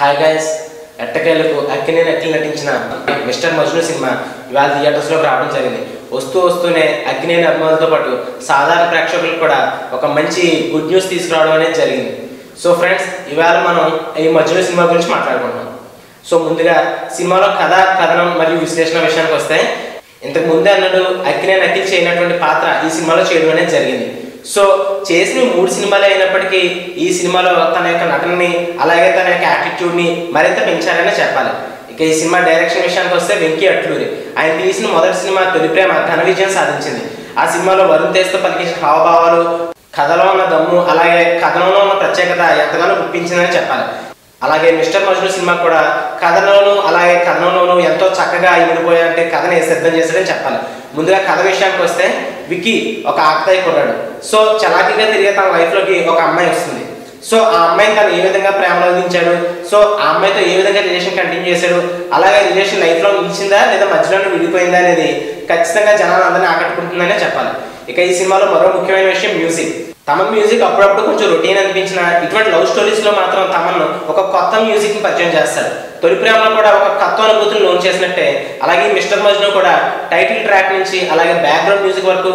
Hi guys, ఎట్టకేలకు అక్కినేని అఖిల్ నటించిన mister Majnu cinema ఇవాళ థియేటర్స్లోకి రావడం జరిగింది. వస్తూనే అక్కినేని అభిమానులతో పాటు సాధారణ ప్రేక్షకులకు కూడా ఒక మంచి గుడ్ న్యూస్ తీసుకురావడం అనేది జరిగింది. సో ఫ్రెండ్స్, ఇవాళ మనం ఈ మజ్ను సినిమా గురించి మాట్లాడుకుంటున్నాం. సో ముందుగా సినిమాలో కథ, కథనం మరియు విశ్లేషణ విషయానికి వస్తే, ఇంతకు ముందే అన్నట్టు అక్కినేని అఖిల్ చేయనటువంటి పాత్ర ఈ సినిమాలో చేయడం అనేది జరిగింది. సో చేసిన 3 సినిమాలు అయినప్పటికీ ఈ సినిమాలో తన యొక్క నటనని అలాగే తన యొక్క యాటిట్యూడ్ని మరింత పెంచారనే చెప్పాలి. ఇక ఈ సినిమా డైరెక్షన్ విషయానికి వస్తే వెంకీ అట్లూరి. ఆయన తీసిన మొదటి సినిమా తొలి ప్రేమ ఘన విజయం సాధించింది. ఆ సినిమాలో వరుణ్ తేజ్తో పలికించిన హావభావాలు, కథలో ఉన్న దమ్ము అలాగే కథనంలో ఉన్న ప్రత్యేకత ఎంతగానో గుర్తించిందని చెప్పాలి. అలాగే మిస్టర్ మజ్ను సినిమా కూడా కథలోను అలాగే కథనంలోనూ ఎంతో చక్కగా ఇమిడిపోయారంటే కథని సిద్ధం చేశాడని చెప్పాలి. ముందుగా కథ విషయానికి వస్తే, విక్కీ ఒక ఆకతాయి కుర్రాడు. సో చలాకీగా తిరిగే తన లైఫ్లోకి ఒక అమ్మాయి వస్తుంది. సో ఆ అమ్మాయిని తను ఏ విధంగా ప్రేమలో దించాడు, సో ఆ అమ్మాయితో ఏ విధంగా రిలేషన్ కంటిన్యూ చేశాడు, అలాగే రిలేషన్ లైఫ్లో నిలిచిందా లేదా మధ్యలోనే విడిపోయిందా అనేది ఖచ్చితంగా జనాలందరినీ ఆకట్టుకుంటుందనే చెప్పాలి. ఇక ఈ సినిమాలో మరో ముఖ్యమైన విషయం మ్యూజిక్. తమన్ మ్యూజిక్ అప్పుడప్పుడు కొంచెం రొటీన్ అనిపించిన ఇటువంటి లవ్ స్టోరీస్లో మాత్రం తమన్ ఒక కొత్త మ్యూజిక్ని పరిచయం చేస్తాడు. తొలి ప్రేమలో కూడా ఒక కొత్త అనుభూతిని లోన్ చేసినట్టే, అలాగే మిస్టర్ మజ్ను కూడా టైటిల్ ట్రాక్ నుంచి అలాగే బ్యాక్గ్రౌండ్ మ్యూజిక్ వరకు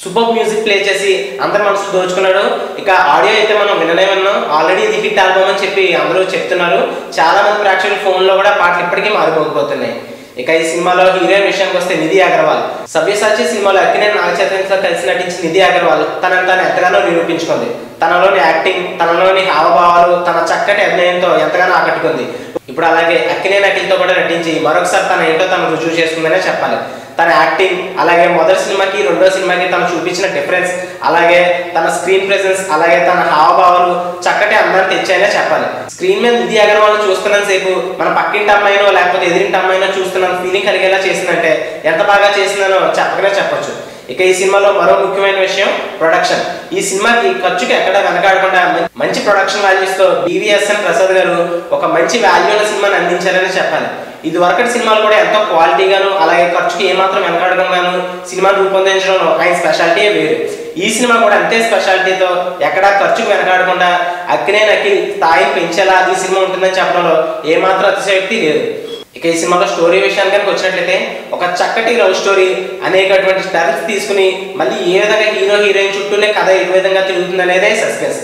సూపర్ మ్యూజిక్ ప్లే చేసి అందరి మనసు దోచుకున్నాడు. ఇక ఆడియో అయితే మనం విన్నాం, ఆల్రెడీ ఇది హిట్ ఆల్బమ్ అని చెప్పి అందరూ చెప్తున్నారు. చాలా మంది ప్రేక్షకుల ఫోన్లో కూడా పాటలు ఇప్పటికీ మారిపోకపోతున్నాయి. ఇక ఈ సినిమాలో హీరోయిన్ విషయానికి వస్తే నిధి అగర్వాల్. సవ్యసాచి సినిమాలో అక్కినేని నాగచైతన్యతో కలిసి నటించిన నిధి అగర్వాల్ తనను తాను ఎంతగానో నిరూపించుకుంది. తనలోని యాక్టింగ్, తనలోని హావభావాలు, తన చక్కటి అభినయంతో ఎంతగానో ఆకట్టుకుంది. ఇప్పుడు అలాగే అక్కినేని అఖిల్తో కూడా నటించి మరొకసారి తన ఏంటో తను రుజువు చేసుకుందనే చెప్పాలి. తన యాక్టింగ్ అలాగే మొదటి సినిమాకి రెండో సినిమాకి తను చూపించిన డిఫరెన్స్, అలాగే తన స్క్రీన్ ప్రెసెన్స్, అలాగే తన హావభావాలు చక్కటి అందాన్ని తెచ్చాయనే చెప్పాలి. స్క్రీన్ మీద నిధి అగర్వాల్ చూస్తున్నంత సేపు మన పక్కింటి అమ్మాయినో లేకపోతే ఎదిరింటి అమ్మాయినో చూస్తున్న ఫీలింగ్ కలిగేలా చేసిందంటే ఎంత బాగా చేసిందనో చెప్పకనే చెప్పొచ్చు. ఇక ఈ సినిమాలో మరో ముఖ్యమైన విషయం ప్రొడక్షన్. ఈ సినిమాకి ఖర్చుకి ఎక్కడ వెనకాడకుండా మంచి ప్రొడక్షన్ వాల్యూస్ తో BVSN ప్రసాద్ గారు ఒక మంచి వాల్యూ ఉన్న సినిమాని అందించారని చెప్పాలి. ఇది వరకటి సినిమాలు కూడా ఎంతో క్వాలిటీగాను అలాగే ఖర్చుకి ఏమాత్రం వెనకాడకుండాను సినిమాను రూపొందించడంలో ఆయన స్పెషాలిటీ వేరు. ఈ సినిమా కూడా అంతే స్పెషాలిటీతో ఎక్కడా ఖర్చుకు వెనకాడకుండా అక్కినేని అఖిల్ స్థాయిని పెంచేలా ఈ సినిమా ఉంటుందని చెప్పడంలో ఏమాత్రం అతిశయోక్తి లేదు. ఇక ఈ సినిమాలో స్టోరీ విషయానికి వచ్చినట్లయితే, ఒక చక్కటి లవ్ స్టోరీ అనేకటువంటి టర్న్స్ తీసుకుని మళ్ళీ ఏ విధంగా హీరో హీరోయిన్ చుట్టూనే కథ ఏ విధంగా తిరుగుతుంది అనేదే సస్పెన్స్.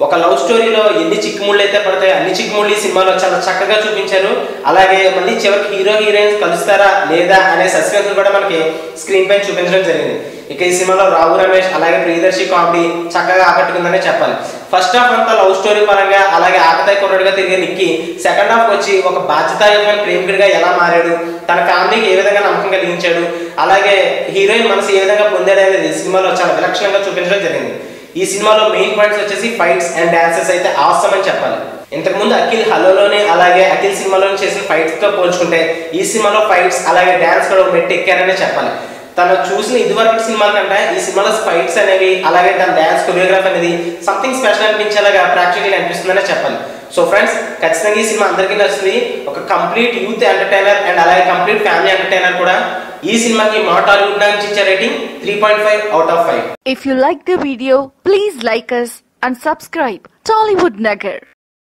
ఒక లవ్ స్టోరీలో ఎన్ని చిక్కుముళ్ళు అయితే పడతాయో అన్ని చిక్కుముళ్ళు ఈ సినిమాలో చాలా చక్కగా చూపించారు. అలాగే మళ్ళీ చివరికి హీరో హీరోయిన్స్ కలుస్తారా లేదా అనే సస్పెన్స్ కూడా మనకి స్క్రీన్ పైన చూపించడం జరిగింది. ఇక ఈ సినిమాలో రావు రమేష్ అలాగే ప్రియదర్శి కామెడీ చక్కగా ఆకట్టుకుందనే చెప్పాలి. ఫస్ట్ హాఫ్ అంతా లవ్ స్టోరీ పరంగా అలాగే ఆకతాయి కుర్రాడుగా తిరిగే నిక్కి సెకండ్ హాఫ్ వచ్చి ఒక బాధ్యతాయుతమైన ప్రేమికుడిగా ఎలా మారాడు, తన ఫ్యామిలీకి ఏ విధంగా నమ్మకం కలిగించాడు, అలాగే హీరోయిన్ మనసు ఏ విధంగా పొందాడు అనేది సినిమాలో చాలా విలక్షణంగా చూపించడం జరిగింది. ఈ సినిమాలో మెయిన్ పాయింట్స్ వచ్చేసి ఫైట్స్ అండ్ డాన్సెస్ అయితే అవసరం అని చెప్పాలి. ఇంతకుముందు అఖిల్ హలోలోనే అలాగే అఖిల్ సినిమాలోనే చేసిన ఫైట్స్ తో పోల్చుకుంటే ఈ సినిమాలో ఫైట్స్ అలాగే డాన్స్ కూడా మెట్టు ఎక్కారనే చెప్పాలి. తను చూసిన ఇదివరకు సినిమాల కంటే ఈ సినిమాలో ఫైట్స్ అనేవి అలాగే తన డాన్స్ కొరియోగ్రాఫ్ అనేది సంథింగ్ స్పెషల్ అనిపించేలాగా ప్రేక్షకులు అనిపిస్తుందనే చెప్పాలి. సో ఫ్రెండ్స్, ఖచ్చితంగా ఈ సినిమా అందరికీ నచ్చుతుంది. ఒక కంప్లీట్ యూత్ ఎంటర్టైనర్ అండ్ అలాగే కంప్లీట్ ఫ్యామిలీ ఎంటర్టైనర్ కూడా. ఈ సినిమాకి మా టాలీవుడ్ నుంచి ఇచ్చే rating 3.5/5. If you like the video, please like us and subscribe Tollywood Nagar.